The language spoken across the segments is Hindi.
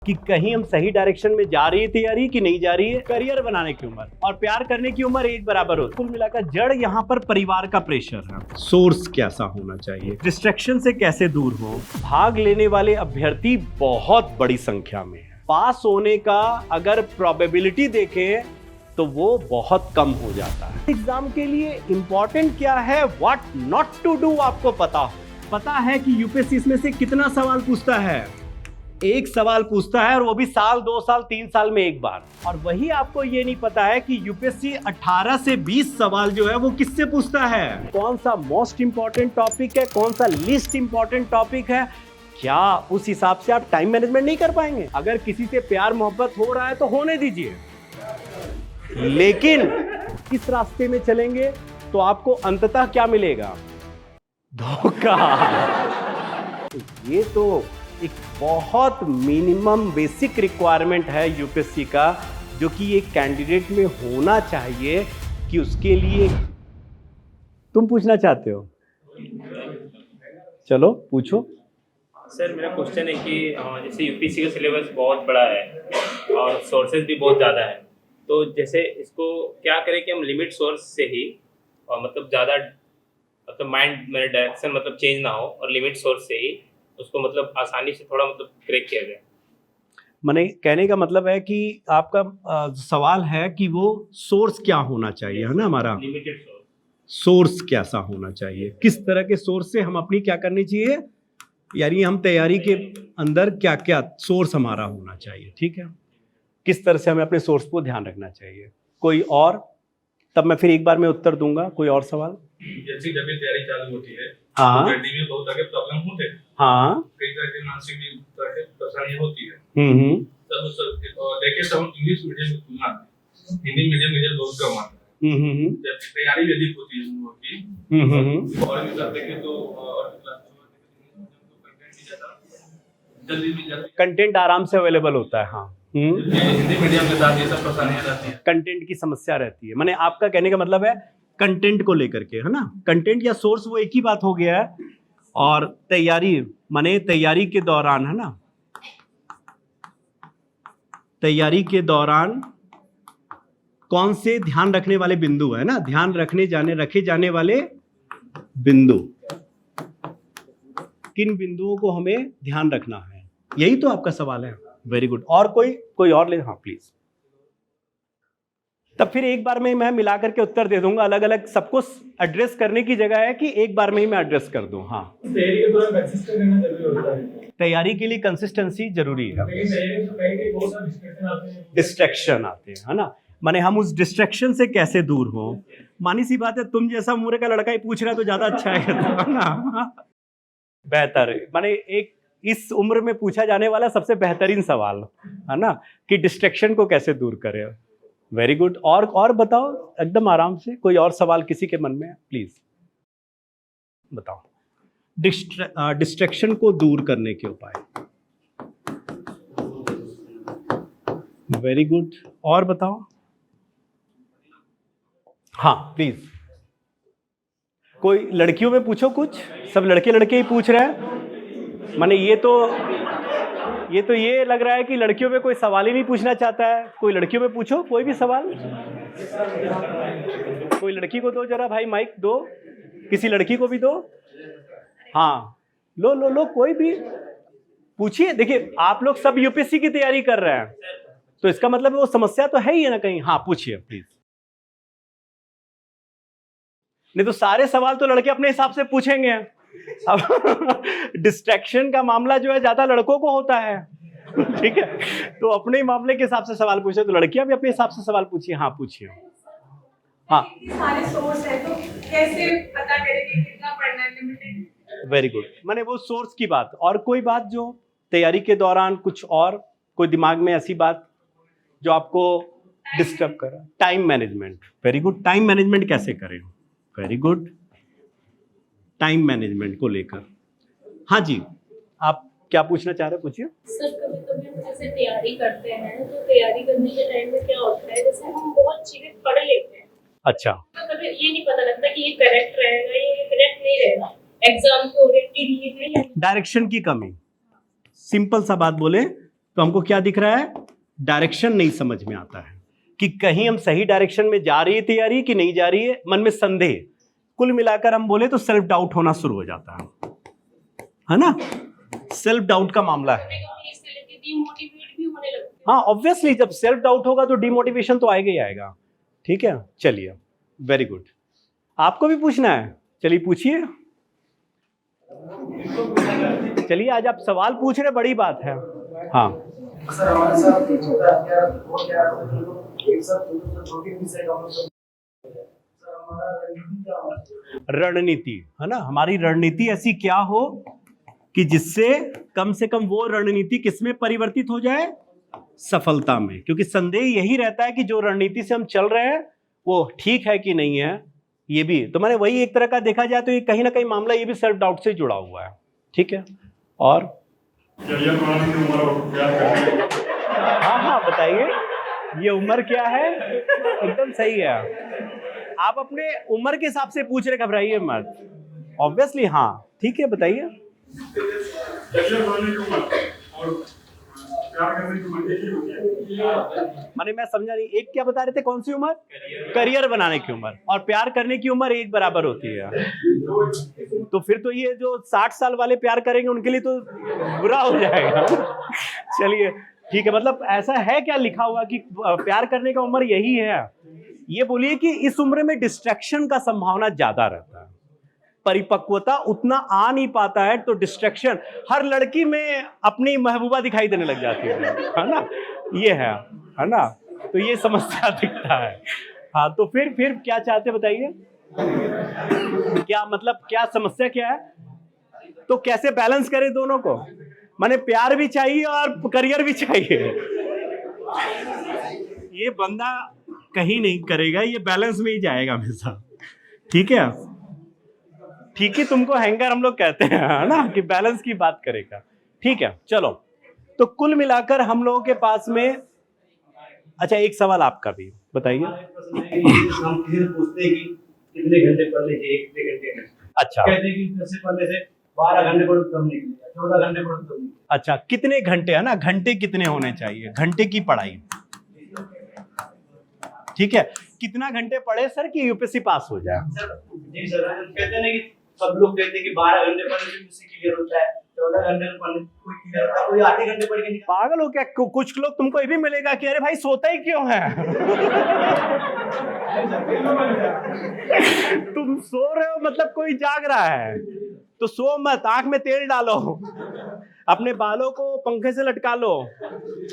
कि कहीं हम सही डायरेक्शन में जा रही है तैयारी कि नहीं जा रही है। करियर बनाने की उम्र और प्यार करने की उम्र एक बराबर होती है। कुल मिलाकर जड़ यहाँ पर परिवार का प्रेशर है। सोर्स कैसा होना चाहिए, डिस्ट्रैक्शन से कैसे दूर हो। भाग लेने वाले अभ्यर्थी बहुत बड़ी संख्या में है। पास होने का अगर प्रोबेबिलिटी देखें तो वो बहुत कम हो जाता है। एग्जाम के लिए इंपॉर्टेंट क्या है, व्हाट नॉट टू डू आपको पता है कि यूपीएससी इसमें से कितना सवाल पूछता है। एक सवाल पूछता है और वो भी साल 2 साल 3 साल में एक बार। और वही आपको ये नहीं पता है कि यूपीएससी 18 से 20 सवाल जो है वो किससे पूछता है। कौन सा मोस्ट इंपॉर्टेंट टॉपिक है, कौन सा लीस्ट इंपॉर्टेंट टॉपिक है, क्या उस हिसाब से आप टाइम मैनेजमेंट नहीं कर पाएंगे। अगर किसी से प्यार मोहब्बत हो रहा है तो होने दीजिए, लेकिन इस रास्ते में चलेंगे तो आपको अंततः क्या मिलेगा, धोखा। ये तो एक बहुत मिनिमम बेसिक रिक्वायरमेंट है यूपीएससी का, जो कि एक कैंडिडेट में होना चाहिए कि उसके लिए। तुम पूछना चाहते हो, चलो पूछो। सर मेरा क्वेश्चन है कि जैसे यूपीएससी का सिलेबस बहुत बड़ा है और सोर्सेज भी बहुत ज़्यादा है, तो जैसे इसको क्या करें कि हम लिमिट सोर्स से ही और मतलब ज़्यादा मतलब माइंड मेरा डायरेक्शन मतलब चेंज ना हो और लिमिट सोर्स से ही उसको मतलब आसानी से थोड़ा मतलब क्रैक किया जाए। मैंने कहने का मतलब है कि आपका सवाल है कि वो सोर्स क्या होना चाहिए, है ना। हमारा लिमिटेड सोर्स कैसा होना चाहिए, किस तरह के सोर्स से हम अपनी क्या करनी चाहिए, यानी हम तैयारी के अंदर क्या क्या सोर्स हमारा होना चाहिए। ठीक है, किस तरह से हमें अपने सोर्स को ध्यान रखना चाहिए। कोई और, तब मैं फिर एक बार में उत्तर दूंगा। कोई और सवाल। जैसे जब भी तैयारी चालू होती है हाँ, तो में बहुत सारे प्रॉब्लम होते हैं। हाँ, कई तरह के मानसिक भी तरह के परेशानियां होती है। तब देखिए सब इंग्लिश मीडियम की तुलना में हिंदी मीडियम में बहुत कम आता है। जब तैयारी भी अधिक होती है उन लोगों की, और भी सब देखें तो कंटेंट भी ज्यादा जल्दी मिल जाता है, कंटेंट आराम से अवेलेबल होता है। हाँ, हिंदी मीडियम के साथ ये सब परेशानियां रहती है, कंटेंट की समस्या रहती है। माने आपका कहने का मतलब है कंटेंट को लेकर के, है ना। कंटेंट या सोर्स वो एक ही बात हो गया है। और तैयारी माने तैयारी के दौरान, है ना, तैयारी के दौरान कौन से ध्यान रखने वाले बिंदु है ना, ध्यान रखे जाने वाले बिंदु, किन बिंदुओं को हमें ध्यान रखना है, यही तो आपका सवाल है। Very good. और कोई और ले, हाँ प्लीज। तब फिर एक बार में मैं मिला करके उत्तर दे दूंगा, अलग अलग सबको एड्रेस करने की जगह है कि एक बार में ही मैं एड्रेस कर दूं। हाँ, तैयारी के दौरान कंसिस्टेंट रहना जरूरी होता है। तैयारी के लिए कंसिस्टेंसी जरूरी है। डिस्ट्रैक्शन आते हैं, है ना। माने हम उस डिस्ट्रैक्शन से कैसे दूर हो। मानी सी बात है, तुम जैसा उम्र का लड़का ही पूछ रहा है तो ज्यादा अच्छा है ना, बेहतर है। माने एक इस उम्र में पूछा जाने वाला सबसे बेहतरीन सवाल, है ना, कि डिस्ट्रैक्शन को कैसे दूर करें। Very good. और बताओ एकदम आराम से। कोई और सवाल किसी के मन में है, प्लीज बताओ। डिस्ट्रैक्शन को दूर करने के उपाय। Very good. और बताओ। हाँ प्लीज। कोई लड़कियों में पूछो कुछ, सब लड़के ही पूछ रहे हैं। माने ये लग रहा है कि लड़कियों में कोई सवाल ही नहीं पूछना चाहता है। कोई लड़कियों में पूछो कोई भी सवाल। कोई लड़की को दो जरा भाई, माइक दो, किसी लड़की को भी दो। हाँ, लो कोई भी पूछिए। देखिए आप लोग सब यूपीएससी की तैयारी कर रहे हैं, तो इसका मतलब वो समस्या तो है ही है ना कहीं। हाँ पूछिए प्लीज। नहीं तो सारे सवाल तो लड़के अपने हिसाब से पूछेंगे। अब डिस्ट्रैक्शन का मामला जो है ज्यादा लड़कों को होता है, ठीक है, तो अपने ही मामले के हिसाब से सवाल पूछे। तो लड़कियां भी अपने हिसाब से सवाल पूछिए। हाँ पूछिए। हाँ, सारे सोर्स है तो कैसे पता करें कि कितना पढ़ना है, लिमिटेड। Very good. माने वो सोर्स की बात। और कोई बात जो तैयारी के दौरान कुछ और कोई दिमाग में ऐसी बात जो आपको डिस्टर्ब कर रहा है। Time management. Very good. Time management कैसे करें। Very good. टाइम मैनेजमेंट को लेकर, हाँ जी, आप क्या पूछना चाह रहे हैं, पूछिए। सर कभी कभी हम जैसे तैयारी करते हैं तो तैयारी करने के टाइम में क्या होता है, जैसे हम बहुत चीजें पढ़ लेते हैं। अच्छा। तो कभी ये नहीं पता लगता कि ये करेक्ट रहेगा ये करेक्ट नहीं रहेगा, एग्जाम को ओरिएंटेड नहीं है। डायरेक्शन की कमी। सिंपल सा बात बोले तो तो हमको क्या दिख रहा है, डायरेक्शन नहीं समझ में आता है कि कहीं हम सही डायरेक्शन में जा रही है तैयारी कि नहीं जा रही है, मन में संदेह। कुल मिलाकर हम बोले तो सेल्फ डाउट होना शुरू हो जाता है ना, सेल्फ डाउट का मामला है। डिमोटिवेट भी होने लगते हैं। हाँ ऑब्वियसली, जब सेल्फ डाउट होगा तो डिमोटिवेशन तो आएगा ही आएगा। ठीक है, चलिए वेरी गुड। आपको भी पूछना है, चलिए पूछिए। चलिए आज आप सवाल पूछ रहे, बड़ी बात है। हाँ सर हमारे साथ क्या वो क्या एक साथ दो तीन विषय का सर हमारा रणनीति क्या होना चाहिए? रणनीति है ना, हमारी रणनीति ऐसी क्या हो कि जिससे कम से कम वो रणनीति किसमें परिवर्तित हो जाए, सफलता में। क्योंकि संदेह यही रहता है कि जो रणनीति से हम चल रहे हैं वो ठीक है कि नहीं है। ये भी तो मैंने वही एक तरह का देखा जाए तो ये कहीं ना कहीं मामला ये भी सेल्फ डाउट से जुड़ा हुआ है। ठीक है, और हाँ बताइए, ये उम्र क्या है, एकदम सही है। आप अपने उम्र के हिसाब से पूछ रहे, घबराइए मत। ऑब्वियसली हाँ, ठीक है, बताइए। माने मैं समझा नहीं, एक क्या बता रहे थे, कौन सी उम्र? करियर बनाने की उम्र। और प्यार करने की उम्र एक बराबर होती है। तो फिर तो ये जो 60 साल वाले प्यार करेंगे उनके लिए तो बुरा हो जाएगा। चलिए ठीक है, मतलब ऐसा है क्या लिखा हुआ कि प्यार करने का उम्र यही है? ये बोलिए कि इस उम्र में डिस्ट्रैक्शन का संभावना ज्यादा रहता है, परिपक्वता उतना आ नहीं पाता है, तो डिस्ट्रैक्शन, हर लड़की में अपनी महबूबा दिखाई देने लग जाती है ना, ये है ना, तो ये समस्या दिखता है। हाँ तो फिर क्या चाहते बताइए, क्या मतलब क्या समस्या क्या है? तो कैसे बैलेंस करें दोनों को? माने प्यार भी चाहिए और करियर भी चाहिए। ये बंदा कहीं नहीं करेगा, ये बैलेंस में ही जाएगा हमेशा। ठीक है, ठीक है, तुमको हैंगर हम लोग कहते हैं ना, कि बैलेंस की बात करेगा। ठीक है, चलो, तो कुल मिलाकर हम लोगों के पास में, अच्छा एक सवाल आपका भी बताइए। हम किसी से पूछते हैं कि कितने घंटे पढ़ने चाहिए, कितने घंटे? अच्छा, कहते हैं कि कैसे पढ़ने से 12 घंटे पढ़ो तब नहीं, 14 घंटे पढ़ो तब नहीं। अच्छा, कितने घंटे है ना, घंटे कितने होने चाहिए, घंटे की पढ़ाई। ठीक है, कितना घंटे पढ़े सर कि यूपीएससी पास हो जाए? जी सर, कहते हैं कि सब लोग कहते हैं कि 12 घंटे पढ़ने से यूपीएससी क्लियर होता है, 14 घंटे पढ़ने कोई क्लियर होता है, कोई 8 घंटे पढ़ के निकाल। पागल हो क्या? कुछ लोग तुमको ये भी मिलेगा कि अरे भाई सोता ही क्यों है? तुम सो रहे हो मतलब कोई जाग रहा है, तो सो मत, आंख में तेल डालो, अपने बालों को पंखे से लटका लो,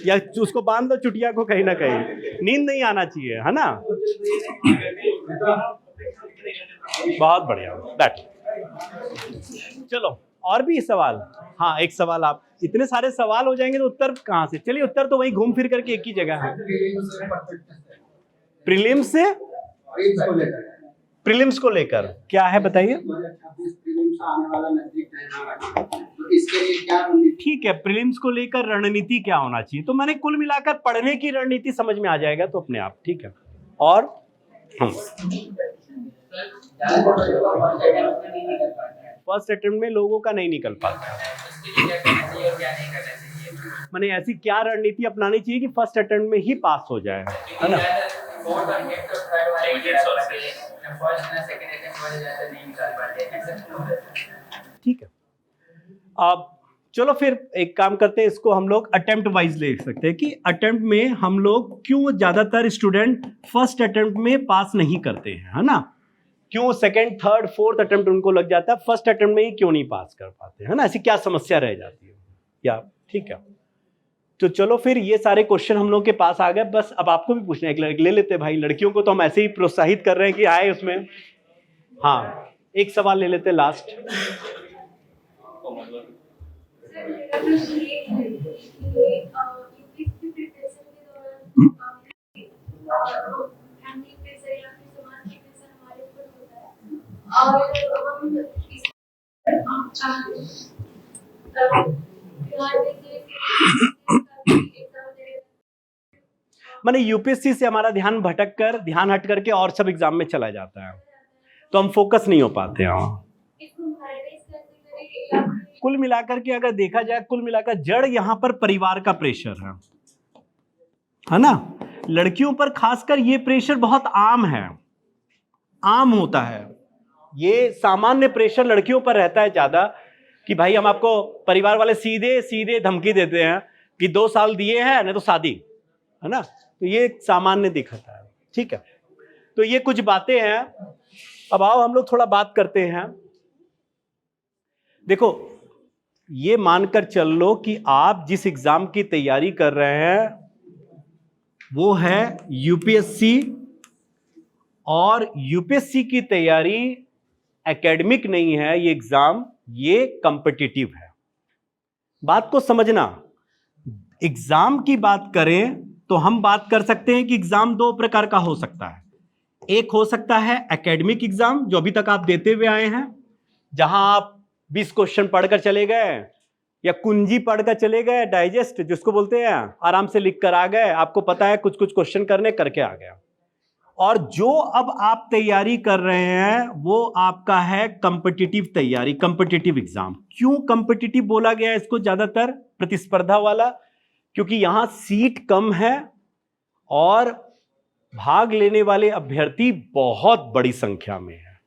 या उसको बांध दो चुटिया को कहीं ना कहीं, नींद नहीं आना चाहिए, है ना। बहुत बढ़िया, बैठ। चलो और भी सवाल। हाँ एक सवाल, आप इतने सारे सवाल हो जाएंगे तो उत्तर कहाँ से? चलिए उत्तर तो वही घूम फिर करके एक ही जगह है। प्रीलिम्स से, प्रीलिम्स को लेकर क्या है बताइए। ठीक है, प्रीलिम्स को लेकर रणनीति क्या होना चाहिए, तो मैंने कुल मिलाकर पढ़ने की रणनीति समझ में आ जाएगा तो अपने आप। ठीक है, और फर्स्ट अटेम्प्ट में लोगों का नहीं निकल पाता, मैंने ऐसी क्या रणनीति अपनानी चाहिए कि फर्स्ट अटेम्प्ट में ही पास हो जाए, है ना। ठीक है, अब चलो फिर एक काम करते हैं, इसको हम लोग अटेम्प्ट वाइज ले सकते हैं कि अटेम्प्ट में हम लोग क्यों ज्यादातर स्टूडेंट फर्स्ट अटेम्प्ट में पास नहीं करते हैं, है ना। क्यों सेकंड, थर्ड, फोर्थ अटेम्प्ट उनको लग जाता है, फर्स्ट अटेम्प्ट में ही क्यों नहीं पास कर पाते, है ना। ऐसी क्या समस्या रह जाती है क्या? ठीक है, तो चलो फिर ये सारे क्वेश्चन हम लोग के पास आ गए। बस अब आपको भी पूछना है, एक ले लेते भाई, लड़कियों को तो हम ऐसे ही प्रोत्साहित कर रहे हैं कि आए उसमें। हाँ एक सवाल ले लेते लास्ट। माने यूपीएससी से हमारा ध्यान हट करके और सब एग्जाम में चला जाता है, तो हम फोकस नहीं हो पाते हैं। कुल मिलाकर के अगर देखा जाए, कुल मिलाकर जड़ यहां पर परिवार का प्रेशर है ना। लड़कियों पर खासकर ये प्रेशर बहुत आम है, आम होता है। ये सामान्य प्रेशर लड़कियों पर रहता है ज्यादा कि भाई हम आपको, परिवार वाले सीधे सीधे धमकी देते हैं कि 2 साल दिए हैं नहीं तो शादी, है ना। तो ये सामान्य दिखता है, ठीक है। तो ये कुछ बातें हैं। अब आओ हम लोग थोड़ा बात करते हैं। देखो, ये मानकर चल लो कि आप जिस एग्जाम की तैयारी कर रहे हैं वो है यूपीएससी, और यूपीएससी की तैयारी एकेडमिक नहीं है ये एग्जाम, ये कॉम्पिटिटिव है। बात को समझना। एग्जाम की बात करें तो हम बात कर सकते हैं कि एग्जाम 2 प्रकार का हो सकता है। एक हो सकता है एकेडमिक एग्जाम, जो अभी तक आप देते हुए आए हैं, जहां आप 20 क्वेश्चन पढ़कर चले गए या कुंजी पढ़कर चले गए, डाइजेस्ट जिसको बोलते हैं, आराम से लिख कर आ गए, आपको पता है कुछ कुछ क्वेश्चन करने, करके आ गया। और जो अब आप तैयारी कर रहे हैं वो आपका है कॉम्पिटिटिव तैयारी, कॉम्पिटिटिव एग्जाम। क्यों कॉम्पिटिटिव बोला गया है इसको ज्यादातर, प्रतिस्पर्धा वाला? क्योंकि यहां सीट कम है और भाग लेने वाले अभ्यर्थी बहुत बड़ी संख्या में है।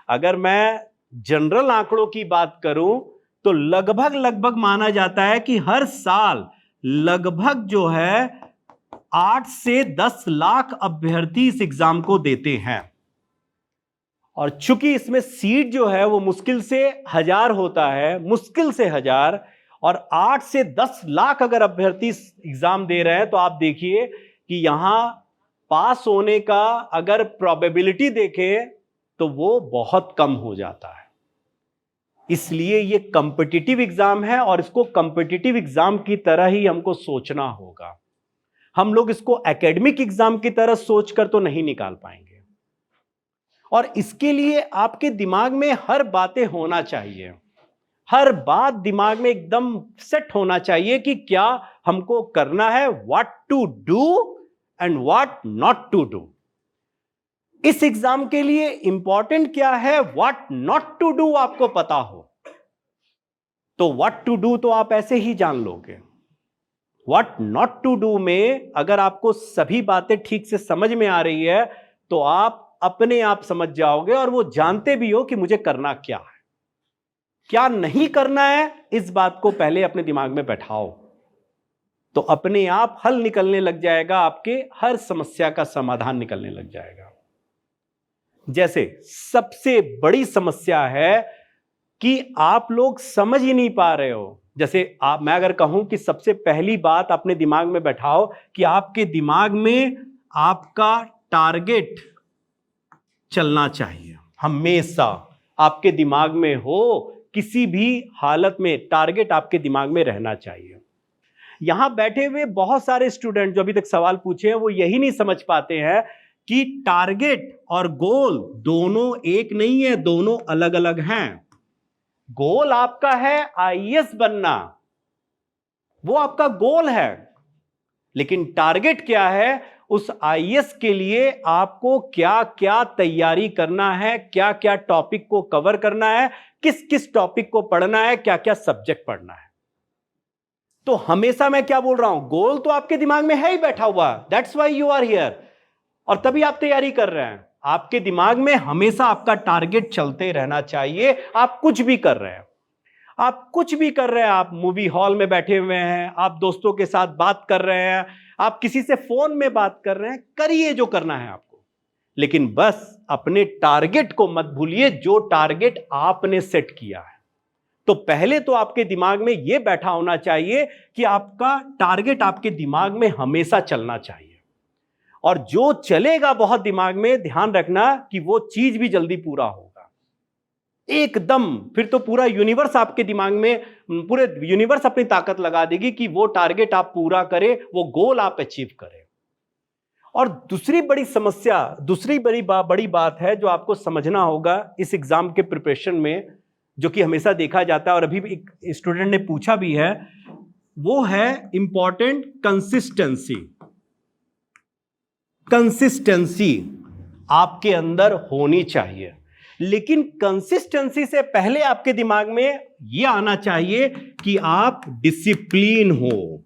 अगर मैं जनरल आंकड़ों की बात करूं तो लगभग माना जाता है कि हर साल लगभग जो है 8 से 10 लाख अभ्यर्थी इस एग्जाम को देते हैं। और चूंकि इसमें सीट जो है वो मुश्किल से 1000 होता है, मुश्किल से 1000, और 8 से 10 लाख अगर अभ्यर्थी एग्जाम दे रहे हैं तो आप देखिए कि यहां पास होने का अगर प्रोबेबिलिटी देखें तो वो बहुत कम हो जाता है। इसलिए ये कॉम्पिटिटिव एग्जाम है और इसको कॉम्पिटिटिव एग्जाम की तरह ही हमको सोचना होगा। हम लोग इसको एकेडमिक एग्जाम की तरह सोचकर तो नहीं निकाल पाएंगे। और इसके लिए आपके दिमाग में हर बातें होना चाहिए, हर बात दिमाग में एकदम सेट होना चाहिए कि क्या हमको करना है, what to do and what not to do. इस एग्जाम के लिए इंपॉर्टेंट क्या है, व्हाट नॉट टू डू आपको पता हो तो व्हाट टू डू तो आप ऐसे ही जान लोगे। व्हाट नॉट टू डू में अगर आपको सभी बातें ठीक से समझ में आ रही है तो आप अपने आप समझ जाओगे और वो जानते भी हो कि मुझे करना क्या है, क्या नहीं करना है। इस बात को पहले अपने दिमाग में बैठाओ तो अपने आप हल निकलने लग जाएगा, आपके हर समस्या का समाधान निकलने लग जाएगा। जैसे सबसे बड़ी समस्या है कि आप लोग समझ ही नहीं पा रहे हो। जैसे मैं अगर कहूं कि सबसे पहली बात अपने दिमाग में बैठाओ कि आपके दिमाग में आपका टारगेट चलना चाहिए, हमेशा आपके दिमाग में हो, किसी भी हालत में टारगेट आपके दिमाग में रहना चाहिए। यहां बैठे हुए बहुत सारे स्टूडेंट जो अभी तक सवाल पूछे हैं वो यही नहीं समझ पाते हैं कि टारगेट और गोल दोनों एक नहीं है, दोनों अलग अलग हैं। गोल आपका है आईएएस बनना, वो आपका गोल है, लेकिन टारगेट क्या है, उस आईएएस के लिए आपको क्या क्या तैयारी करना है, क्या क्या टॉपिक को कवर करना है, किस किस टॉपिक को पढ़ना है, क्या क्या सब्जेक्ट पढ़ना है। तो हमेशा मैं क्या बोल रहा हूं, गोल तो आपके दिमाग में है ही बैठा हुआ, that's why you are here, और तभी आप तैयारी कर रहे हैं। आपके दिमाग में हमेशा आपका टारगेट चलते रहना चाहिए। आप कुछ भी कर रहे हैं, आप कुछ भी कर रहे हैं, आप मूवी हॉल में बैठे हुए हैं, आप दोस्तों के साथ बात कर रहे हैं, आप किसी से फोन में बात कर रहे हैं, करिए जो करना है आपको, लेकिन बस अपने टारगेट को मत भूलिए, जो टारगेट आपने सेट किया है। तो पहले तो आपके दिमाग में यह बैठा होना चाहिए कि आपका टारगेट आपके दिमाग में हमेशा चलना चाहिए, और जो चलेगा बहुत दिमाग में, ध्यान रखना कि वो चीज भी जल्दी पूरा होगा एकदम। फिर तो पूरा यूनिवर्स आपके दिमाग में, पूरे यूनिवर्स अपनी ताकत लगा देगी कि वो टारगेट आप पूरा करें, वो गोल आप अचीव करें। और दूसरी बड़ी समस्या, दूसरी बड़ी बात है जो आपको समझना होगा इस एग्जाम के प्रिपरेशन में, जो कि हमेशा देखा जाता है और अभी भी एक स्टूडेंट ने पूछा भी है, वो है इंपॉर्टेंट कंसिस्टेंसी। कंसिस्टेंसी आपके अंदर होनी चाहिए। लेकिन कंसिस्टेंसी से पहले आपके दिमाग में यह आना चाहिए कि आप डिसिप्लिन हो।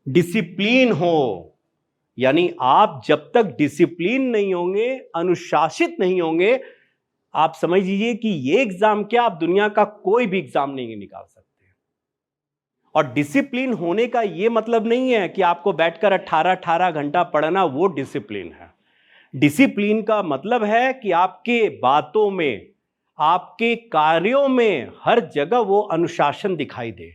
डिसिप्लिन हो यानी आप जब तक डिसिप्लिन नहीं होंगे, अनुशासित नहीं होंगे, आप समझ लीजिए कि ये एग्जाम क्या, आप दुनिया का कोई भी एग्जाम नहीं निकाल सकते। और डिसिप्लिन होने का यह मतलब नहीं है कि आपको बैठकर 18-18 घंटा पढ़ना, वो डिसिप्लिन है। डिसिप्लिन का मतलब है कि आपके बातों में, आपके कार्यों में हर जगह वो अनुशासन दिखाई दे।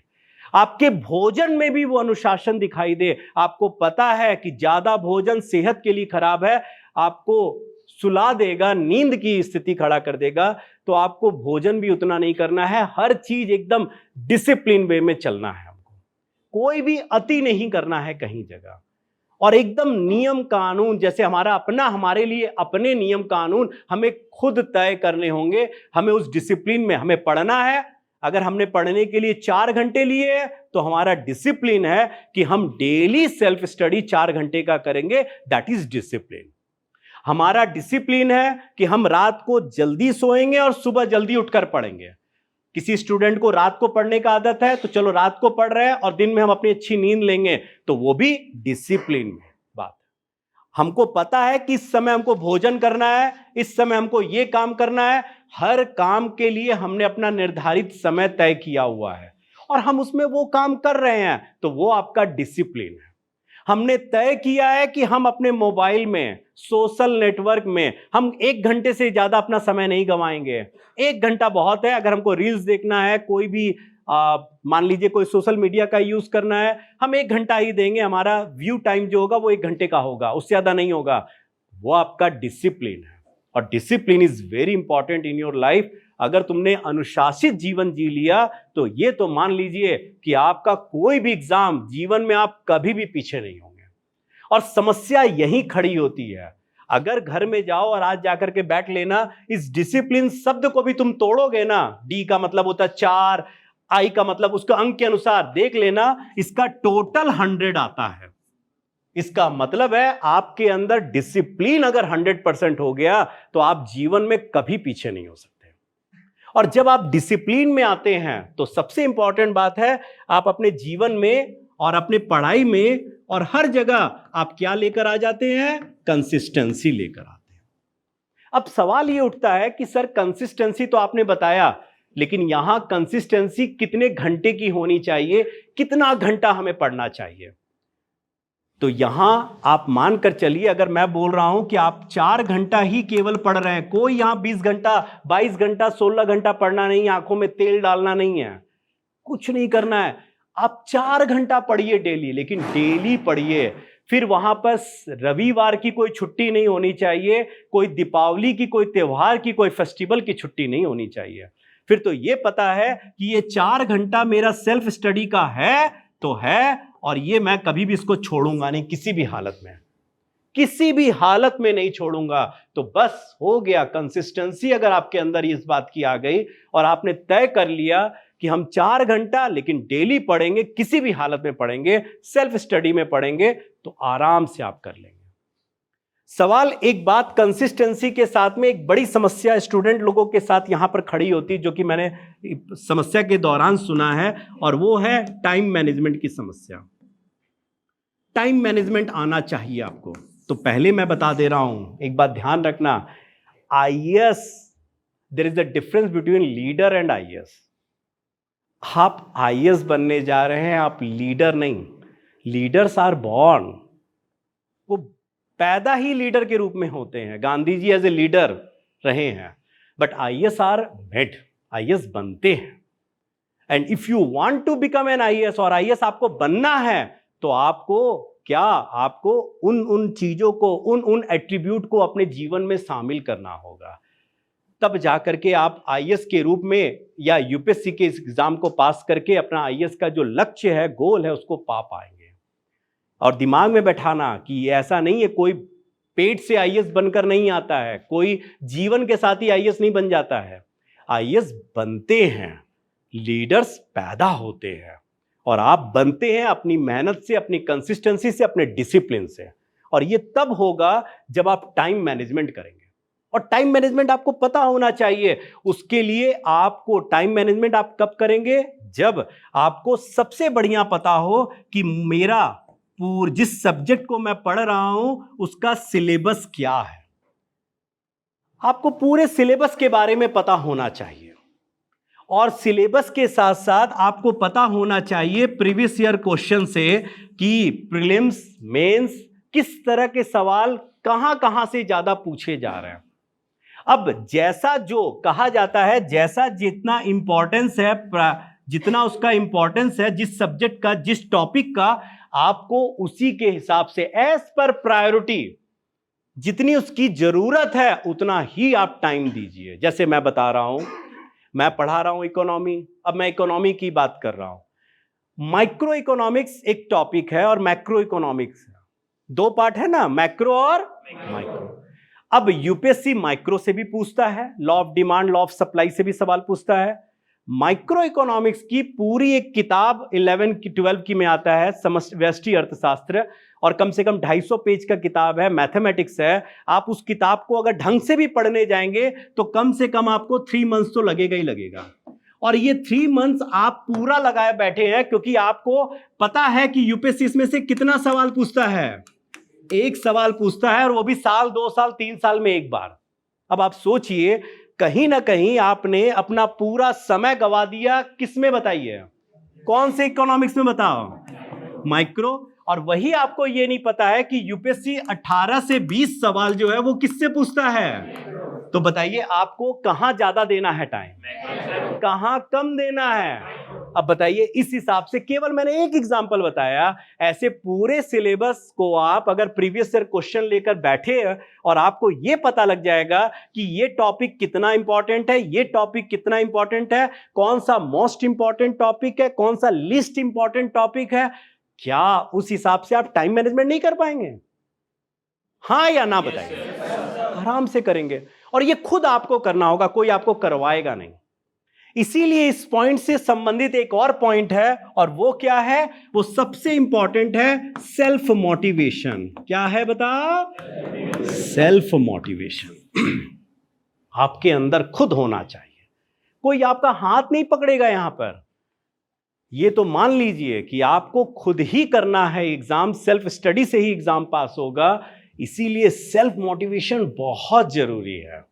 आपके भोजन में भी वो अनुशासन दिखाई दे। आपको पता है कि ज्यादा भोजन सेहत के लिए खराब है, आपको सुला देगा, नींद की स्थिति खड़ा कर देगा, तो आपको भोजन भी उतना नहीं करना है। हर चीज एकदम डिसिप्लिन वे में चलना है। हमको कोई भी अति नहीं करना है कहीं जगह, और एकदम नियम कानून, जैसे हमारे लिए अपने नियम कानून हमें खुद तय करने होंगे। हमें उस डिसिप्लिन में हमें पढ़ना है। अगर हमने पढ़ने के लिए 4 घंटे लिए हैं, तो हमारा डिसिप्लिन है कि हम डेली सेल्फ स्टडी 4 घंटे का करेंगे। That is discipline. हमारा डिसिप्लिन है कि हम रात को जल्दी सोएंगे और सुबह जल्दी उठकर पढ़ेंगे। किसी स्टूडेंट को रात को पढ़ने का आदत है, तो चलो रात को पढ़ रहे हैं और दिन में हम अपनी अच्छी नींद लेंगे, तो वो भी डिसिप्लिन में बात है। हमको पता है कि इस समय हमको भोजन करना है, इस समय हमको ये काम करना है। हर काम के लिए हमने अपना निर्धारित समय तय किया हुआ है और हम उसमें वो काम कर रहे हैं, तो वो आपका डिसिप्लिन है। हमने तय किया है कि हम अपने मोबाइल में, सोशल नेटवर्क में हम 1 घंटे से ज्यादा अपना समय नहीं गंवाएंगे। 1 घंटा बहुत है। अगर हमको रील्स देखना है, कोई भी मान लीजिए कोई सोशल मीडिया का यूज करना है, हम 1 घंटा ही देंगे। हमारा व्यू टाइम जो होगा वो 1 घंटे का होगा, उससे ज्यादा नहीं होगा। वो आपका डिसिप्लिन है। और discipline is very important in your life. अगर तुमने अनुशासित जीवन जी लिया, तो ये तो मान लीजिए कि आपका कोई भी एग्जाम, जीवन में आप कभी भी पीछे नहीं होंगे। और समस्या यही खड़ी होती है। अगर घर में जाओ और आज जाकर के बैठ लेना, इस डिसिप्लिन शब्द को भी तुम तोड़ोगे ना, डी का मतलब होता है 4, आई का मतलब उसका अंक के अनुसार देख लेना, इसका टोटल 100 आता है। इसका मतलब है आपके अंदर डिसिप्लिन अगर 100% हो गया, तो आप जीवन में कभी पीछे नहीं हो सकते। और जब आप डिसिप्लिन में आते हैं, तो सबसे इंपॉर्टेंट बात है, आप अपने जीवन में और अपने पढ़ाई में और हर जगह आप क्या लेकर आ जाते हैं? कंसिस्टेंसी लेकर आते हैं। अब सवाल ये उठता है कि सर कंसिस्टेंसी तो आपने बताया, लेकिन यहां कंसिस्टेंसी कितने घंटे की होनी चाहिए, कितना घंटा हमें पढ़ना चाहिए? तो यहां आप मानकर चलिए, अगर मैं बोल रहा हूं कि आप 4 घंटा ही केवल पढ़ रहे हैं, कोई यहां 20 घंटा, 22 घंटा, 16 घंटा पढ़ना नहीं, आंखों में तेल डालना नहीं है, कुछ नहीं करना है। आप 4 घंटा पढ़िए डेली, लेकिन डेली पढ़िए। फिर वहां पर रविवार की कोई छुट्टी नहीं होनी चाहिए, कोई दीपावली की, कोई त्योहार की, कोई फेस्टिवल की छुट्टी नहीं होनी चाहिए। फिर तो ये पता है कि ये 4 घंटा मेरा सेल्फ स्टडी का है तो है, और ये मैं कभी भी इसको छोड़ूंगा नहीं, किसी भी हालत में, किसी भी हालत में नहीं छोड़ूंगा। तो बस हो गया। कंसिस्टेंसी अगर आपके अंदर इस बात की आ गई और आपने तय कर लिया कि हम 4 घंटा लेकिन डेली पढ़ेंगे, किसी भी हालत में पढ़ेंगे, सेल्फ स्टडी में पढ़ेंगे, तो आराम से आप कर लेंगे। सवाल एक बात, कंसिस्टेंसी के साथ में एक बड़ी समस्या स्टूडेंट लोगों के साथ यहां पर खड़ी होती है, जो कि मैंने समस्या के दौरान सुना है, और वो है टाइम मैनेजमेंट की समस्या। टाइम मैनेजमेंट आना चाहिए आपको। तो पहले मैं बता दे रहा हूं, एक बात ध्यान रखना, IAS, there is a difference between leader and IAS. आप आईएएस बनने जा रहे हैं, आप लीडर नहीं। लीडर्स आर बॉर्न, वो पैदा ही लीडर के रूप में होते हैं। Gandhi ji as a leader रहे हैं, but IAS are made, IAS बनते हैं। And if you want to become an IAS, और आईएएस आपको बनना है, तो आपको क्या, आपको उन चीजों को, उन एट्रीब्यूट को अपने जीवन में शामिल करना होगा। तब जाकर के आप आईएएस के रूप में या यूपीएससी के इस एग्जाम को पास करके अपना आईएएस का जो लक्ष्य है, गोल है, उसको पा पाएंगे। और दिमाग में बैठाना कि ऐसा नहीं है, कोई पेट से आईएएस बनकर नहीं आता है, कोई जीवन के साथ ही आईएएस नहीं बन जाता है। आईएएस बनते हैं, लीडर्स पैदा होते हैं, और आप बनते हैं अपनी मेहनत से, अपनी कंसिस्टेंसी से, अपने डिसिप्लिन से। और ये तब होगा जब आप टाइम मैनेजमेंट करेंगे। और टाइम मैनेजमेंट आपको पता होना चाहिए। उसके लिए आपको टाइम मैनेजमेंट आप कब करेंगे? जब आपको सबसे बढ़िया पता हो कि मेरा जिस सब्जेक्ट को मैं पढ़ रहा हूं उसका सिलेबस क्या है। आपको पूरे सिलेबस के बारे में पता होना चाहिए और सिलेबस के साथ साथ आपको पता होना चाहिए प्रीवियस ईयर क्वेश्चन से कि प्रीलिम्स मेंस किस तरह के सवाल कहां कहां से ज्यादा पूछे जा रहे हैं। अब जैसा जो कहा जाता है, जैसा जितना इंपॉर्टेंस है, जितना उसका इंपॉर्टेंस है जिस सब्जेक्ट का, जिस टॉपिक का, आपको उसी के हिसाब से एज पर प्रायोरिटी जितनी उसकी जरूरत है उतना ही आप टाइम दीजिए। जैसे मैं बता रहा हूं, मैं पढ़ा रहा हूं इकोनॉमी, अब मैं इकोनॉमी की बात कर रहा हूं। माइक्रो इकोनॉमिक्स एक टॉपिक है और मैक्रो इकोनॉमिक्स है, दो पार्ट है ना, मैक्रो और माइक्रो। अब यूपीएससी माइक्रो से भी पूछता है, law of demand, law of supply से भी सवाल पूछता है। माइक्रो इकोनॉमिक्स की पूरी एक किताब 11 की 12 की में आता है, समष्टि अर्थशास्त्र, और कम से कम 250 पेज का किताब है, मैथमेटिक्स है। आप उस किताब को अगर ढंग से भी पढ़ने जाएंगे तो कम से कम आपको 3 मंथ्स तो लगेगा ही लगेगा। और ये 3 मंथ्स आप पूरा लगाए बैठे हैं क्योंकि आपको पता है कि यूपीएससी इसमें से कितना सवाल पूछता है। एक सवाल पूछता है और वो भी साल, 2 साल, 3 साल में एक बार। अब आप सोचिए, कहीं ना कहीं आपने अपना पूरा समय गवा दिया। किस में बताइए? कौन से इकोनॉमिक्स में? बताओ, माइक्रो। और वही आपको ये नहीं पता है कि यूपीएससी 18 से 20 सवाल जो है वो किससे पूछता है। तो बताइए आपको कहां ज्यादा देना है टाइम, कहां कम देना है? अब बताइए, इस हिसाब से केवल मैंने एक एग्जांपल बताया, ऐसे पूरे सिलेबस को आप अगर प्रीवियस ईयर क्वेश्चन लेकर बैठे और आपको यह पता लग जाएगा कि ये टॉपिक कितना इंपॉर्टेंट है, ये टॉपिक कितना इंपॉर्टेंट है, कौन सा मोस्ट इंपॉर्टेंट टॉपिक है, कौन सा लीस्ट इंपॉर्टेंट टॉपिक है, क्या उस हिसाब से आप टाइम मैनेजमेंट नहीं कर पाएंगे? हाँ या ना बताइए? आराम से करेंगे। और ये खुद आपको करना होगा, कोई आपको करवाएगा नहीं। इसीलिए इस पॉइंट से संबंधित एक और पॉइंट है, और वो क्या है? वो सबसे इंपॉर्टेंट है, सेल्फ मोटिवेशन। क्या है बता? सेल्फ मोटिवेशन आपके अंदर खुद होना चाहिए। कोई आपका हाथ नहीं पकड़ेगा यहां पर। ये तो मान लीजिए कि आपको खुद ही करना है एग्जाम, सेल्फ स्टडी से ही एग्जाम पास होगा। इसीलिए सेल्फ मोटिवेशन बहुत जरूरी है।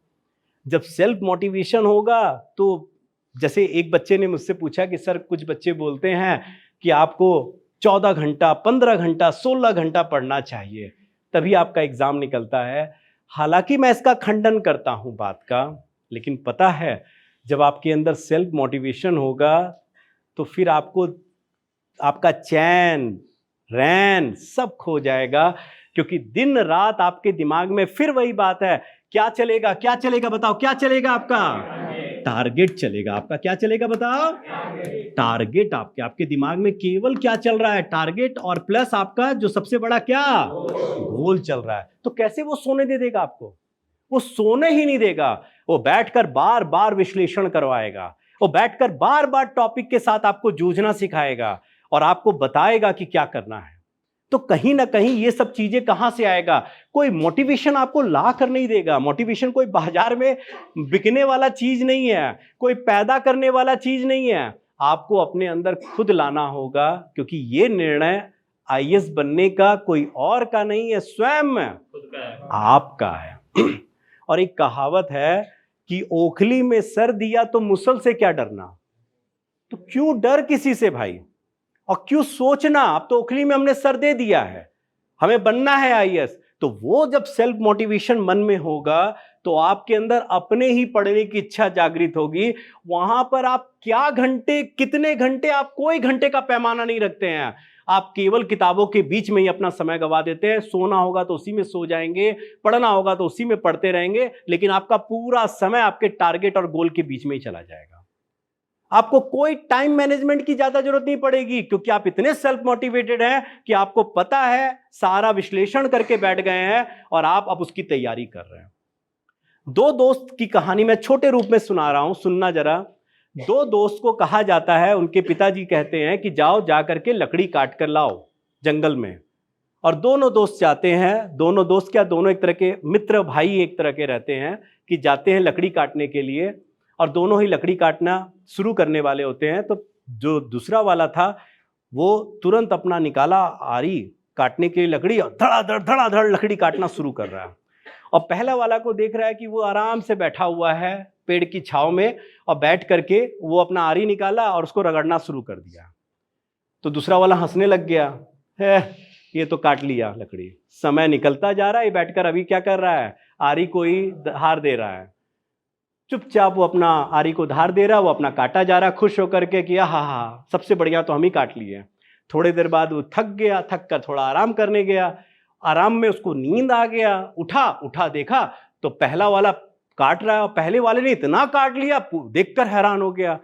जब सेल्फ मोटिवेशन होगा तो जैसे एक बच्चे ने मुझसे पूछा कि सर, कुछ बच्चे बोलते हैं कि आपको 14 घंटा, 15 घंटा, 16 घंटा पढ़ना चाहिए तभी आपका एग्जाम निकलता है। हालांकि मैं इसका खंडन करता हूं बात का, लेकिन पता है जब आपके अंदर सेल्फ मोटिवेशन होगा तो फिर आपको आपका चैन, रैन सब खो जाएगा, क्योंकि दिन रात आपके दिमाग में फिर वही बात है, क्या चलेगा, क्या चलेगा, बताओ क्या चलेगा? आपका टारगेट चलेगा। आपका क्या चलेगा बताओ? टारगेट। आपके दिमाग में केवल क्या चल रहा है? टारगेट, और प्लस आपका जो सबसे बड़ा क्या गोल चल रहा है। तो कैसे वो सोने दे देगा आपको? वो सोने ही नहीं देगा। वो बैठकर बार बार विश्लेषण करवाएगा, वो बैठकर बार बार टॉपिक के साथ आपको जूझना सिखाएगा और आपको बताएगा कि क्या करना है। तो कहीं ना कहीं ये सब चीजें कहां से आएगा? कोई मोटिवेशन आपको ला कर नहीं देगा। मोटिवेशन कोई बाजार में बिकने वाला चीज नहीं है, कोई पैदा करने वाला चीज नहीं है। आपको अपने अंदर खुद लाना होगा, क्योंकि ये निर्णय आईएएस बनने का कोई और का नहीं है, स्वयं आपका है। और एक कहावत है कि ओखली में सर दिया तो मुसल से क्या डरना। तो क्यों डर किसी से भाई, और क्यों सोचना? अब तो ओखली में हमने सर दे दिया है, हमें बनना है आईएएस। तो वो जब सेल्फ मोटिवेशन मन में होगा तो आपके अंदर अपने ही पढ़ने की इच्छा जागृत होगी। वहां पर आप क्या घंटे, कितने घंटे, आप कोई घंटे का पैमाना नहीं रखते हैं। आप केवल किताबों के बीच में ही अपना समय गवा देते हैं। सोना होगा तो उसी में सो जाएंगे, पढ़ना होगा तो उसी में पढ़ते रहेंगे, लेकिन आपका पूरा समय आपके टारगेट और गोल के बीच में ही चला जाएगा। आपको कोई टाइम मैनेजमेंट की ज्यादा जरूरत नहीं पड़ेगी, क्योंकि आप इतने सेल्फ मोटिवेटेड हैं कि आपको पता है, सारा विश्लेषण करके बैठ गए हैं और आप अब उसकी तैयारी कर रहे हैं। 2 दोस्त की कहानी मैं छोटे रूप में सुना रहा हूं, सुनना जरा। 2 दोस्त को कहा जाता है, उनके पिताजी कहते हैं कि जाओ जा करके लकड़ी काट कर लाओ जंगल में। और दोनों दोस्त जाते हैं, दोनों दोस्त क्या, दोनों एक तरह के मित्र भाई एक तरह के रहते हैं कि जाते हैं लकड़ी काटने के लिए, और दोनों ही लकड़ी काटना शुरू करने वाले होते हैं। तो जो दूसरा वाला था वो तुरंत अपना निकाला आरी काटने के लिए लकड़ी, और धड़ाधड़ लकड़ी काटना शुरू कर रहा है। और पहला वाला को देख रहा है कि वो आराम से बैठा हुआ है पेड़ की छांव में, और बैठ करके वो अपना आरी निकाला और उसको रगड़ना शुरू कर दिया। तो दूसरा वाला हंसने लग गया, है ये तो काट लिया लकड़ी, समय निकलता जा रहा है, ये बैठकर अभी क्या कर रहा है, आरी को ही धार दे रहा है। चुपचाप वो अपना आरी को धार दे रहा है, वो अपना काटा जा रहा है खुश होकर के कि हाँ सबसे बढ़िया तो हम ही काट लिए। थोड़ी देर बाद वो थक गया, थक कर थोड़ा आराम करने गया, आराम में उसको नींद आ गया, उठा देखा तो पहला वाला काट रहा है, और पहले वाले ने इतना काट लिया देखकर हैरान हो गया।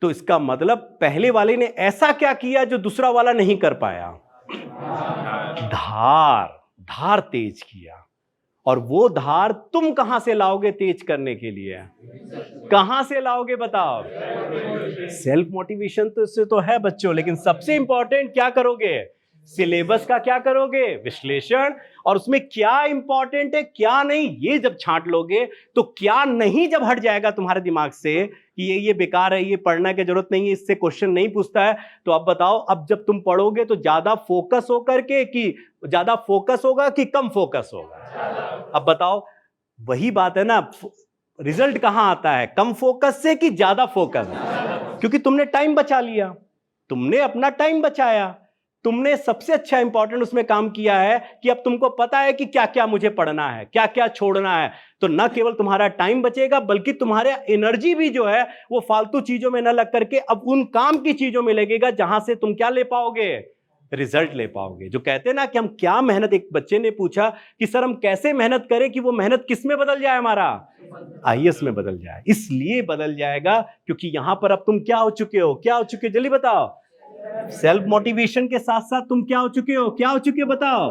तो इसका मतलब पहले वाले ने ऐसा क्या किया जो दूसरा वाला नहीं कर पाया, धार तेज किया। और वो धार तुम कहां से लाओगे तेज करने के लिए, कहां से लाओगे बताओ? सेल्फ मोटिवेशन तो इससे तो है बच्चों, लेकिन सबसे इंपॉर्टेंट क्या करोगे, सिलेबस का क्या करोगे, विश्लेषण, और उसमें क्या इंपॉर्टेंट है क्या नहीं ये जब छांट लोगे तो क्या नहीं जब हट जाएगा तुम्हारे दिमाग से कि ये बेकार है, ये पढ़ना की जरूरत नहीं है, इससे क्वेश्चन नहीं पूछता है, तो अब बताओ, अब जब तुम पढ़ोगे तो ज्यादा फोकस होकर के कि ज्यादा फोकस होगा कि कम फोकस होगा? अब बताओ, वही बात है ना, रिजल्ट कहां आता है, कम फोकस से कि ज्यादा फोकस? क्योंकि तुमने टाइम बचा लिया, तुमने अपना टाइम बचाया, तुमने सबसे अच्छा इंपॉर्टेंट उसमें काम किया है कि अब तुमको पता है कि क्या क्या मुझे पढ़ना है, क्या क्या छोड़ना है। तो न केवल तुम्हारा टाइम बचेगा बल्कि तुम्हारे एनर्जी भी जो है वो फालतू चीजों में न लग करके अब उन काम की चीजों में लगेगा जहां से तुम क्या ले पाओगे, रिजल्ट ले पाओगे। जो कहते हैं ना कि हम क्या मेहनत, एक बच्चे ने पूछा कि सर हम कैसे मेहनत करें कि वो मेहनत किस में बदल जाए, हमारा आईएएस में बदल जाए। इसलिए बदल जाएगा क्योंकि यहां पर अब तुम क्या हो चुके हो, क्या हो चुके हो, जल्दी बताओ। सेल्फ मोटिवेशन के साथ साथ तुम क्या हो चुके हो, क्या हो चुके हो बताओ?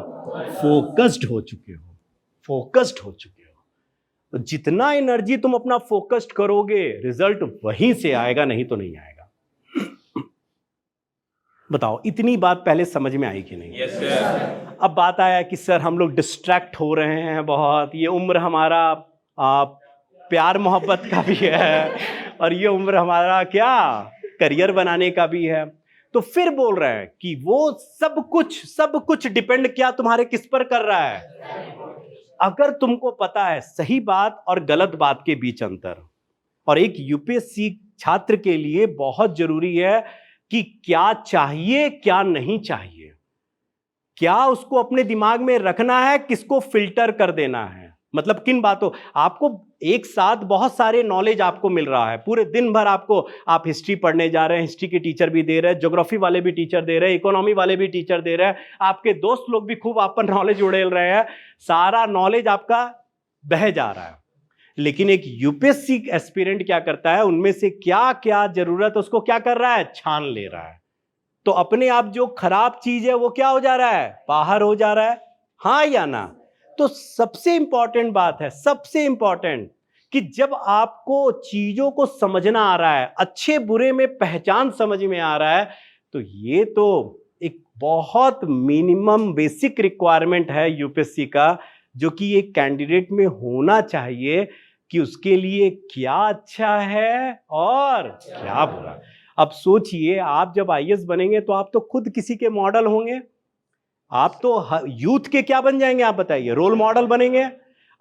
फोकस्ड हो चुके हो, फोकस्ड हो चुके हो। तो जितना एनर्जी तुम अपना फोकस्ड करोगे रिजल्ट वहीं से आएगा, नहीं तो नहीं आएगा। बताओ, इतनी बात पहले समझ में आई कि नहीं? Yes sir. अब बात आया कि सर हम लोग डिस्ट्रैक्ट हो रहे हैं बहुत, ये उम्र हमारा प्यार मोहब्बत का भी है और ये उम्र हमारा क्या करियर बनाने का भी है। तो फिर बोल रहे हैं कि वो सब कुछ डिपेंड क्या तुम्हारे किस पर कर रहा है? अगर तुमको पता है सही बात और गलत बात के बीच अंतर, और एक यूपीएससी छात्र के लिए बहुत जरूरी है कि क्या चाहिए क्या नहीं चाहिए, क्या उसको अपने दिमाग में रखना है, किसको फिल्टर कर देना है। मतलब किन बातों, आपको एक साथ बहुत सारे नॉलेज आपको मिल रहा है, पूरे दिन भर आप हिस्ट्री पढ़ने जा रहे हैं, हिस्ट्री के टीचर भी दे रहे हैं, ज्योग्राफी वाले भी टीचर दे रहे हैं, इकोनॉमी वाले भी टीचर दे रहे हैं, आपके दोस्त लोग भी खूब आप पर नॉलेज उड़ेल रहे हैं, सारा नॉलेज आपका बह जा रहा है। लेकिन एक यूपीएससी एस्पिरेंट क्या करता है, उनमें से क्या क्या जरूरत उसको क्या कर रहा है, छान ले रहा है। तो अपने आप जो खराब चीज है वो क्या हो जा रहा है, बाहर हो जा रहा है, हाँ या ना? तो सबसे इंपॉर्टेंट बात है, सबसे इंपॉर्टेंट, कि जब आपको चीजों को समझना आ रहा है, अच्छे बुरे में पहचान समझ में आ रहा है, तो ये तो एक बहुत मिनिमम बेसिक रिक्वायरमेंट है यूपीएससी का, जो कि एक कैंडिडेट में होना चाहिए कि उसके लिए क्या अच्छा है और क्या बुरा। अब सोचिए, आप जब आईएएस बनेंगे तो आप तो खुद किसी के मॉडल होंगे, आप तो यूथ के क्या बन जाएंगे, आप बताइए, रोल मॉडल बनेंगे।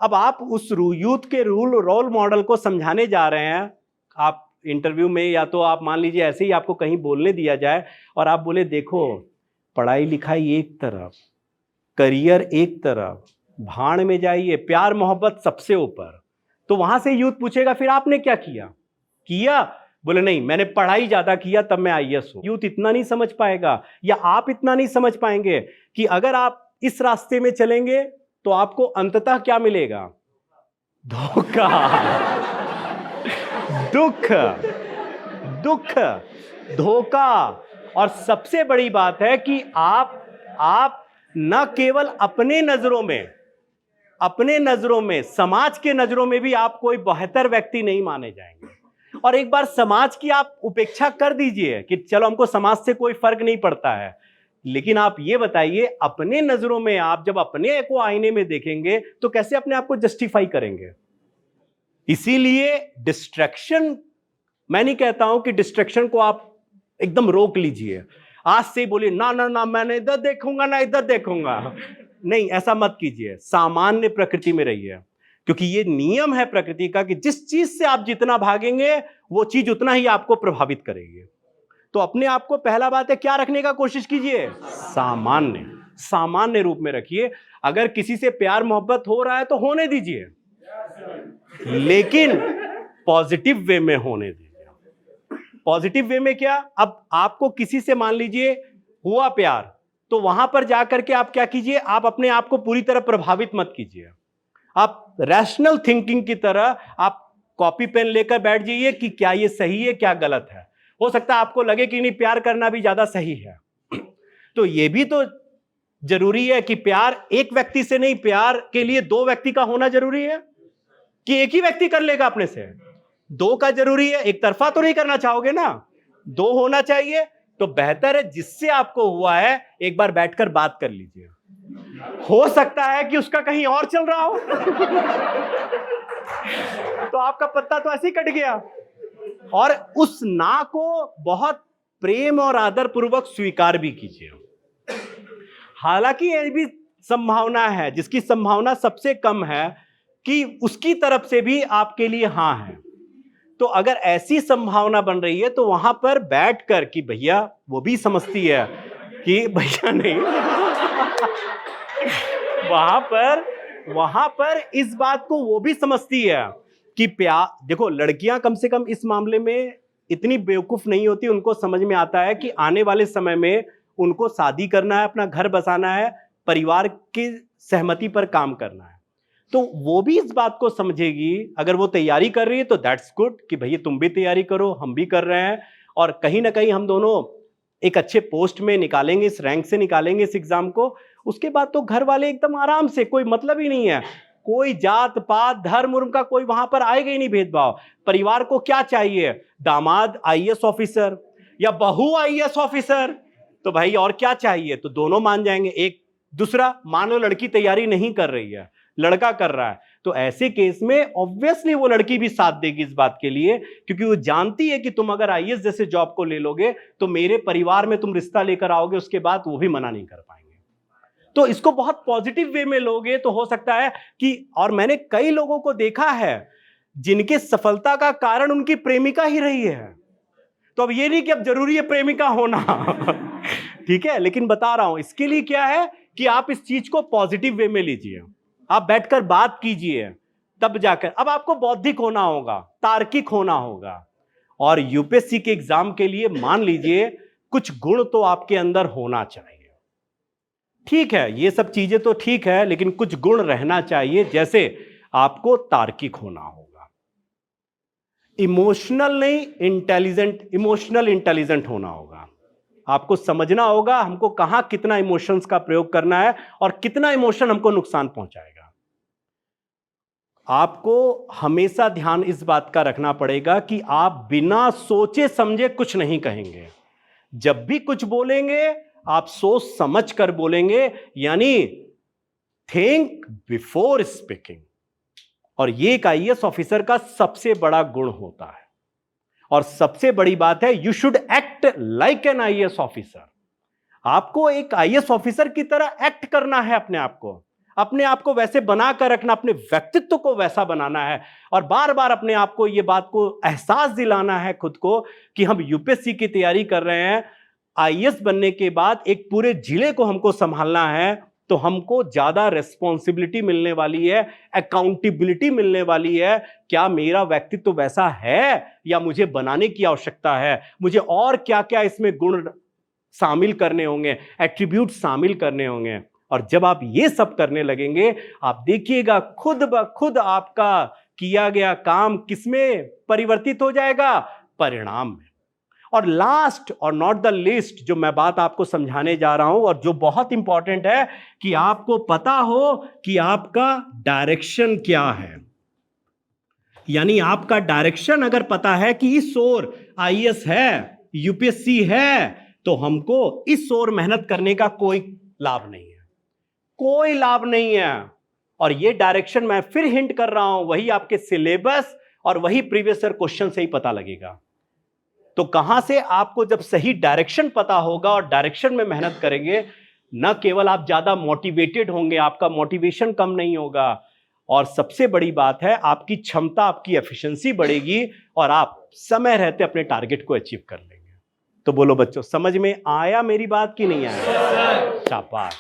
अब आप उस यूथ के रोल मॉडल को समझाने जा रहे हैं, आप इंटरव्यू में, या तो आप मान लीजिए ऐसे ही आपको कहीं बोलने दिया जाए और आप बोले देखो पढ़ाई लिखाई एक तरफ, करियर एक तरफ, भाड़ में जाइए, प्यार मोहब्बत सबसे ऊपर। तो वहां से यूथ पूछेगा फिर आपने क्या किया? बोले नहीं, मैंने पढ़ाई ज्यादा किया तब मैं आईएएस हूं। यूथ इतना नहीं समझ पाएगा, या आप इतना नहीं समझ पाएंगे कि अगर आप इस रास्ते में चलेंगे तो आपको अंततः क्या मिलेगा, धोखा, दुख, धोखा। और सबसे बड़ी बात है कि आप न केवल अपने नजरों में, समाज के नजरों में भी आप कोई बेहतर व्यक्ति नहीं माने जाएंगे। और एक बार समाज की आप उपेक्षा कर दीजिए कि चलो हमको समाज से कोई फर्क नहीं पड़ता है, लेकिन आप ये बताइए, अपने नजरों में आप जब अपने को आईने में देखेंगे तो कैसे अपने आप को जस्टिफाई करेंगे? इसीलिए डिस्ट्रैक्शन, मैं नहीं कहता हूं कि डिस्ट्रैक्शन को आप एकदम रोक लीजिए, आज से ही बोलिए ना ना ना मैं इधर देखूंगा ना इधर देखूंगा, नहीं, ऐसा मत कीजिए। सामान्य प्रकृति में रहिए, क्योंकि ये नियम है प्रकृति का कि जिस चीज से आप जितना भागेंगे वो चीज उतना ही आपको प्रभावित करेगी। तो अपने आप को पहला बात है क्या रखने का कोशिश कीजिए, सामान्य, सामान्य रूप में रखिए। अगर किसी से प्यार मोहब्बत हो रहा है तो होने दीजिए, लेकिन पॉजिटिव वे में होने दीजिए। पॉजिटिव वे में क्या, अब आपको किसी से मान लीजिए हुआ प्यार, तो वहां पर जाकर के आप क्या कीजिए, आप अपने आप को पूरी तरह प्रभावित मत कीजिए। आप रैशनल थिंकिंग की तरह आप कॉपी पेन लेकर बैठ जाइए कि क्या ये सही है क्या गलत है। हो सकता है आपको लगे कि नहीं प्यार करना भी ज्यादा सही है, तो ये भी तो जरूरी है कि प्यार एक व्यक्ति से नहीं, प्यार के लिए दो व्यक्ति का होना जरूरी है कि एक ही व्यक्ति कर लेगा अपने से? दो का जरूरी है, एक तरफा तो नहीं करना चाहोगे ना, दो होना चाहिए। तो बेहतर है जिससे आपको हुआ है एक बार बैठकर बात कर लीजिए, हो सकता है कि उसका कहीं और चल रहा हो तो आपका पत्ता तो ऐसे ही कट गया। और उस ना को बहुत प्रेम और आदर पूर्वक स्वीकार भी कीजिए। हालांकि यह भी संभावना है, जिसकी संभावना सबसे कम है कि उसकी तरफ से भी आपके लिए हां है। तो अगर ऐसी संभावना बन रही है तो वहां पर बैठकर कि भैया, वो भी समझती है कि भैया नहीं वहां पर इस बात को वो भी समझती है कि प्यार, देखो लड़कियां कम से कम इस मामले में इतनी बेवकूफ नहीं होती, उनको समझ में आता है कि आने वाले समय में उनको शादी करना है, अपना घर बसाना है, परिवार की सहमति पर काम करना है। तो वो भी इस बात को समझेगी। अगर वो तैयारी कर रही है तो दैट्स गुड कि भैया तुम भी तैयारी करो, हम भी कर रहे हैं, और कहीं ना कहीं हम दोनों एक अच्छे पोस्ट में निकालेंगे, इस रैंक से निकालेंगे इस एग्जाम को। उसके बाद तो घर वाले एकदम आराम से, कोई मतलब ही नहीं है, कोई जात पात धर्म उर्म का कोई वहां पर आएगा ही नहीं भेदभाव। परिवार को क्या चाहिए, दामाद आईएएस ऑफिसर या बहू आईएएस ऑफिसर, तो भाई और क्या चाहिए, तो दोनों मान जाएंगे। एक दूसरा, मान लो लड़की तैयारी नहीं कर रही है, लड़का कर रहा है, तो ऐसे केस में ऑब्वियसली वो लड़की भी साथ देगी इस बात के लिए, क्योंकि वो जानती है कि तुम अगर आईएएस जैसे जॉब को ले लोगे तो मेरे परिवार में तुम रिश्ता लेकर आओगे, उसके बाद वो भी मना नहीं कर पाएंगे। तो इसको बहुत पॉजिटिव वे में लोगे तो हो सकता है कि, और मैंने कई लोगों को देखा है जिनके सफलता का कारण उनकी प्रेमिका ही रही है। तो अब ये नहीं कि अब जरूरी है प्रेमिका होना ठीक है, लेकिन बता रहा हूं इसके लिए क्या है कि आप इस चीज को पॉजिटिव वे में लीजिए, आप बैठकर बात कीजिए, तब जाकर अब आपको बौद्धिक होना होगा, तार्किक होना होगा। और यूपीएससी के एग्जाम के लिए मान लीजिए कुछ गुण तो आपके अंदर होना चाहिए। ठीक है, ये सब चीजें तो ठीक है, लेकिन कुछ गुण रहना चाहिए, जैसे आपको तार्किक होना होगा, इमोशनल नहीं इंटेलिजेंट, इमोशनल इंटेलिजेंट होना होगा। आपको समझना होगा हमको कहां कितना इमोशंस का प्रयोग करना है और कितना इमोशन हमको नुकसान पहुंचाएगा। आपको हमेशा ध्यान इस बात का रखना पड़ेगा कि आप बिना सोचे समझे कुछ नहीं कहेंगे। जब भी कुछ बोलेंगे आप सोच समझ कर बोलेंगे, यानी थिंक बिफोर स्पीकिंग। और ये एक आईएएस ऑफिसर का सबसे बड़ा गुण होता है। और सबसे बड़ी बात है, you should act like an IAS officer. आपको एक आईएएस ऑफिसर की तरह एक्ट करना है, अपने आप को वैसे बनाकर रखना, अपने व्यक्तित्व को वैसा बनाना है, और बार बार अपने आप को ये बात को एहसास दिलाना है खुद को कि हम यूपीएससी की तैयारी कर रहे हैं। आईएएस बनने के बाद एक पूरे जिले को हमको संभालना है, तो हमको ज्यादा रिस्पॉन्सिबिलिटी मिलने वाली है, अकाउंटेबिलिटी मिलने वाली है। क्या मेरा व्यक्तित्व वैसा है या मुझे बनाने की आवश्यकता है, मुझे और क्या क्या इसमें गुण शामिल करने होंगे, एट्रीब्यूट शामिल करने होंगे। और जब आप ये सब करने लगेंगे, आप देखिएगा खुद ब खुद आपका किया गया काम किसमें परिवर्तित हो जाएगा, परिणाम में। और लास्ट और नॉट द लीस्ट जो मैं बात आपको समझाने जा रहा हूं और जो बहुत इंपॉर्टेंट है, कि आपको पता हो कि आपका डायरेक्शन क्या है। यानी आपका डायरेक्शन अगर पता है कि इस ओर आईएएस है, यूपीएससी है, तो हमको इस ओर मेहनत करने का कोई लाभ नहीं है, कोई लाभ नहीं है। और ये डायरेक्शन मैं फिर हिंट कर रहा हूं, वही आपके सिलेबस और वही प्रीवियस ईयर क्वेश्चन से ही पता लगेगा। तो कहां से आपको जब सही डायरेक्शन पता होगा और डायरेक्शन में मेहनत करेंगे, न केवल आप ज्यादा मोटिवेटेड होंगे, आपका मोटिवेशन कम नहीं होगा, और सबसे बड़ी बात है आपकी क्षमता, आपकी एफिशिएंसी बढ़ेगी और आप समय रहते अपने टारगेट को अचीव कर लेंगे। तो बोलो बच्चों, समझ में आया मेरी बात कि नहीं आया? शाबाश।